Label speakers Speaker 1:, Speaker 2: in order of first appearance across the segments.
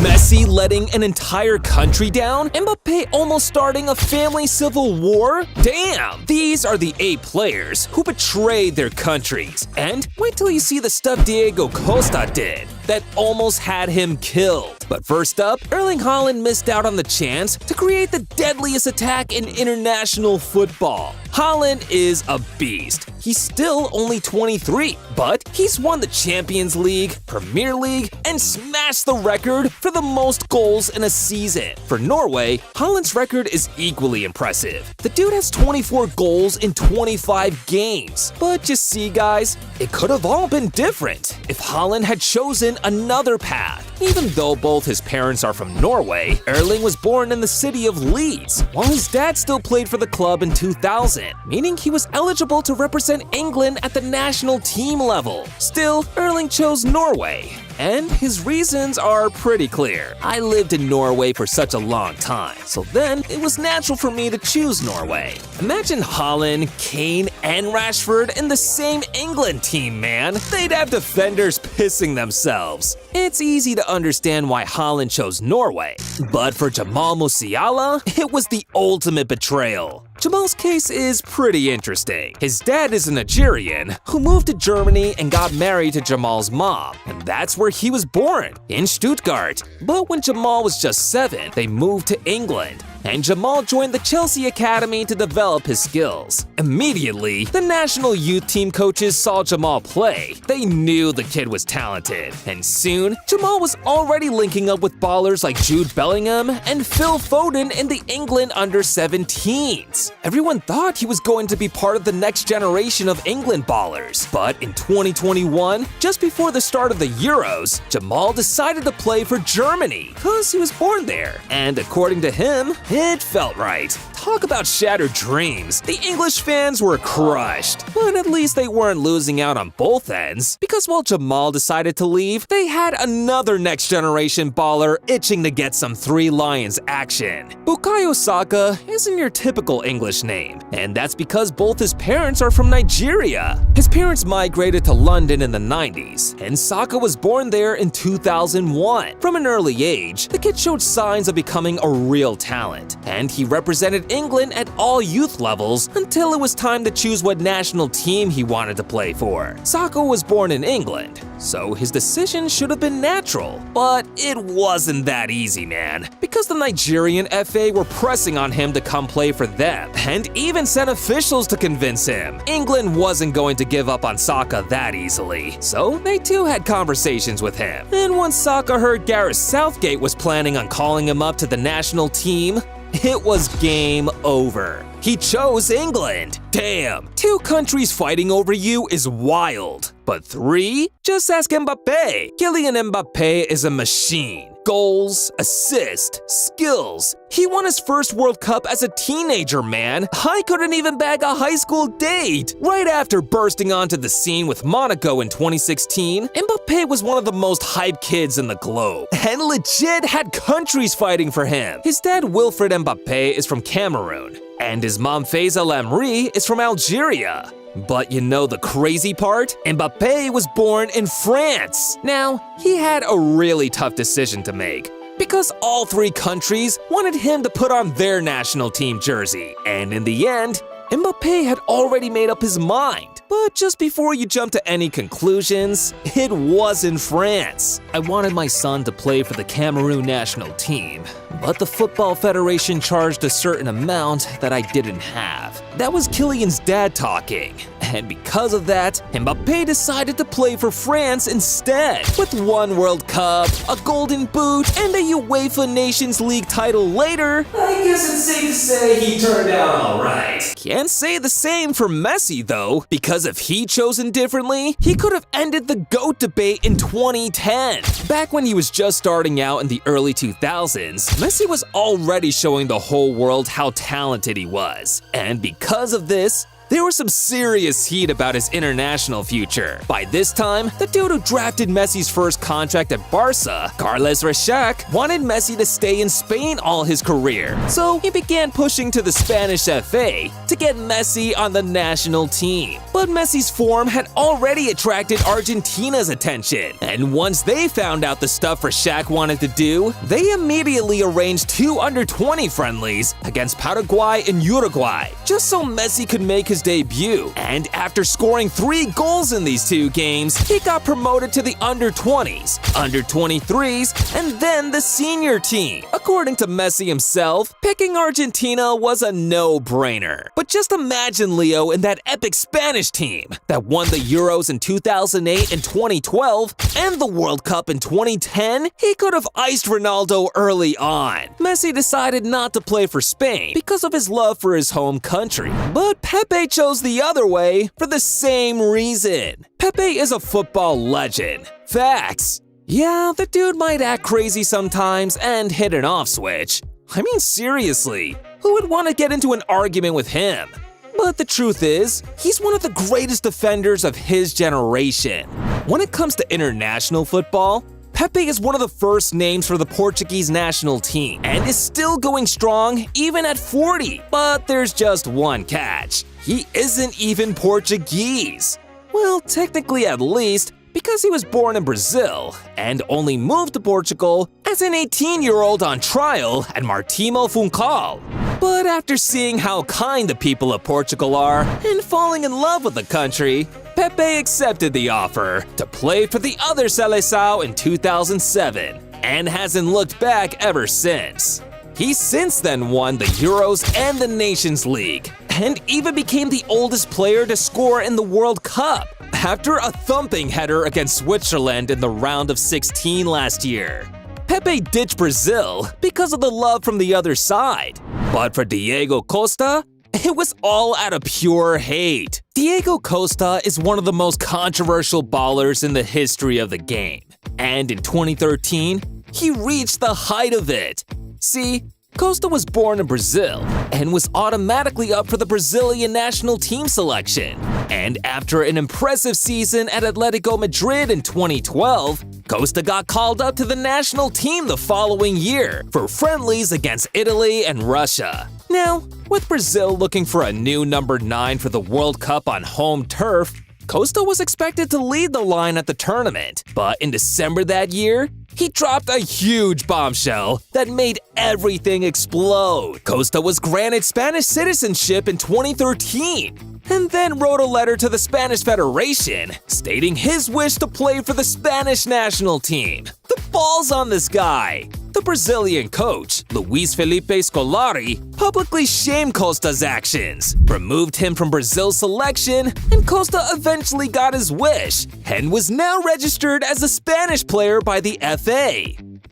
Speaker 1: Messi letting an entire country down? Mbappe almost starting a family civil war? Damn! These are the 8 players who betrayed their countries. And wait till you see the stuff Diego Costa did that almost had him killed. But first up, Erling Haaland missed out on the chance to create the deadliest attack in international football. Haaland is a beast. He's still only 23, but he's won the Champions League, Premier League, and smashed the record for the most goals in a season. For Norway, Haaland's record is equally impressive. The dude has 24 goals in 25 games. But you see, guys, it could have all been different if Haaland had chosen another path. Even though both his parents are from Norway, Erling was born in the city of Leeds, while his dad still played for the club in 2000, meaning he was eligible to represent England at the national team level. Still, Erling chose Norway. And his reasons are pretty clear. I lived in Norway for such a long time, so then it was natural for me to choose Norway. Imagine Haaland, Kane, and Rashford in the same England team, man. They'd have defenders pissing themselves. It's easy to understand why Haaland chose Norway, but for Jamal Musiala, it was the ultimate betrayal. Jamal's case is pretty interesting. His dad is a Nigerian who moved to Germany and got married to Jamal's mom, and that's where he was born, in Stuttgart. But when Jamal was just 7, they moved to England, and Jamal joined the Chelsea Academy to develop his skills. Immediately, the national youth team coaches saw Jamal play. They knew the kid was talented, and soon, Jamal was already linking up with ballers like Jude Bellingham and Phil Foden in the England under-17s. Everyone thought he was going to be part of the next generation of England ballers, but in 2021, just before the start of the Euros, Jamal decided to play for Germany because he was born there, and according to him, it felt right. Talk about shattered dreams. The English fans were crushed, but at least they weren't losing out on both ends, because while Jamal decided to leave, they had another next-generation baller itching to get some Three Lions action. Bukayo Saka isn't your typical English name, and that's because both his parents are from Nigeria. His parents migrated to London in the 90s, and Saka was born there in 2001. From an early age, the kid showed signs of becoming a real talent, and he represented England at all youth levels until it was time to choose what national team he wanted to play for. Saka was born in England, so his decision should have been natural. But it wasn't that easy, man, because the Nigerian FA were pressing on him to come play for them, and even sent officials to convince him. England wasn't going to give up on Saka that easily, so they too had conversations with him. And once Saka heard Gareth Southgate was planning on calling him up to the national team, it was game over. He chose England. Damn, 2 countries fighting over you is wild. But 3? Just ask Mbappe. Kylian Mbappe is a machine. Goals, assists, skills. He won his first World Cup as a teenager, man. I couldn't even bag a high school date. Right after bursting onto the scene with Monaco in 2016, Mbappe was one of the most hyped kids in the globe, and legit had countries fighting for him. His dad, Wilfred Mbappe, is from Cameroon, and his mom, Faiza Lamri, is from Algeria. But you know the crazy part? Mbappe was born in France. Now, he had a really tough decision to make, because all 3 countries wanted him to put on their national team jersey. And in the end, Mbappe had already made up his mind. But just before you jump to any conclusions, it wasn't France. I wanted my son to play for the Cameroon national team, but the Football Federation charged a certain amount that I didn't have. That was Kylian's dad talking. And because of that, Mbappe decided to play for France instead. With 1 World Cup, a Golden Boot, and a UEFA Nations League title later, I guess it's safe to say he turned out alright. Can't say the same for Messi though, because if he'd chosen differently, he could have ended the GOAT debate in 2010. Back when he was just starting out in the early 2000s, Messi was already showing the whole world how talented he was. And because of this, there was some serious heat about his international future. By this time, the dude who drafted Messi's first contract at Barca, Carles Reixac, wanted Messi to stay in Spain all his career, so he began pushing to the Spanish FA to get Messi on the national team. But Messi's form had already attracted Argentina's attention, and once they found out the stuff Reixac wanted to do, they immediately arranged 2 under-20 friendlies against Paraguay and Uruguay, just so Messi could make his debut. And after scoring 3 goals in these 2 games, he got promoted to the under-20s, under-23s, and then the senior team. According to Messi himself, picking Argentina was a no-brainer. But just imagine Leo in that epic Spanish team that won the Euros in 2008 and 2012 and the World Cup in 2010. He could have iced Ronaldo early on. Messi decided not to play for Spain because of his love for his home country. But Pepe chose the other way for the same reason. Pepe is a football legend. Facts. Yeah, the dude might act crazy sometimes and hit an off switch. I mean, seriously, who would want to get into an argument with him? But the truth is, he's one of the greatest defenders of his generation. When it comes to international football, Pepe is one of the first names for the Portuguese national team and is still going strong even at 40. But there's just one catch. He isn't even Portuguese. Well, technically at least, because he was born in Brazil and only moved to Portugal as an 18-year-old on trial at Marítimo Funchal. But after seeing how kind the people of Portugal are and falling in love with the country, Pepe accepted the offer to play for the other Seleção in 2007 and hasn't looked back ever since. He since then won the Euros and the Nations League and even became the oldest player to score in the World Cup after a thumping header against Switzerland in the round of 16 last year. Pepe ditched Brazil because of the love from the other side. But for Diego Costa, it was all out of pure hate. Diego Costa is one of the most controversial ballers in the history of the game. And in 2013, he reached the height of it. See, Costa was born in Brazil and was automatically up for the Brazilian national team selection. And after an impressive season at Atletico Madrid in 2012, Costa got called up to the national team the following year for friendlies against Italy and Russia. Now, with Brazil looking for a new number 9 for the World Cup on home turf, Costa was expected to lead the line at the tournament, but in December that year, he dropped a huge bombshell that made everything explode. Costa was granted Spanish citizenship in 2013 and then wrote a letter to the Spanish Federation stating his wish to play for the Spanish national team. The balls on this guy! The Brazilian coach, Luis Felipe Scolari, publicly shamed Costa's actions, removed him from Brazil's selection, and Costa eventually got his wish and was now registered as a Spanish player by the FA.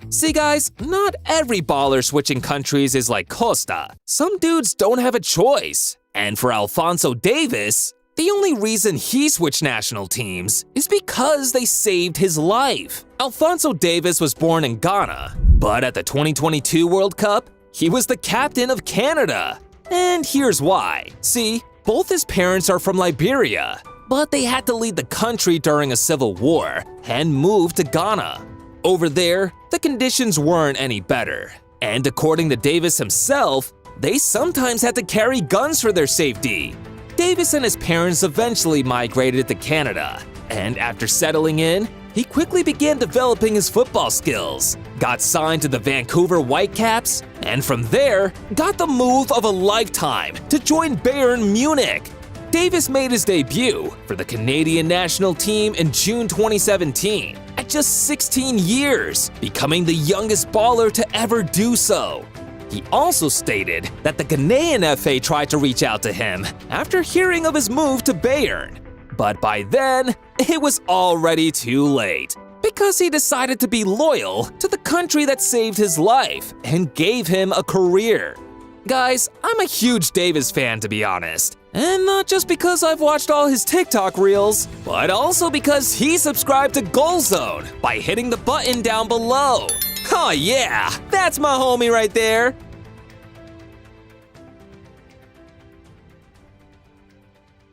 Speaker 1: See guys, not every baller switching countries is like Costa. Some dudes don't have a choice. And for Alphonso Davies, the only reason he switched national teams is because they saved his life. Alphonso Davies was born in Ghana, but at the 2022 World Cup, he was the captain of Canada. And here's why. See, both his parents are from Liberia, but they had to leave the country during a civil war and moved to Ghana. Over there, the conditions weren't any better. And according to Davies himself, they sometimes had to carry guns for their safety. Davies and his parents eventually migrated to Canada, and after settling in, he quickly began developing his football skills, got signed to the Vancouver Whitecaps, and from there, got the move of a lifetime to join Bayern Munich. Davies made his debut for the Canadian national team in June 2017, at just 16 years, becoming the youngest baller to ever do so. He also stated that the Ghanaian FA tried to reach out to him after hearing of his move to Bayern. But by then, it was already too late, because he decided to be loyal to the country that saved his life and gave him a career. Guys, I'm a huge Davies fan to be honest, and not just because I've watched all his TikTok reels, but also because he subscribed to Goal Zone by hitting the button down below. Oh yeah, that's my homie right there.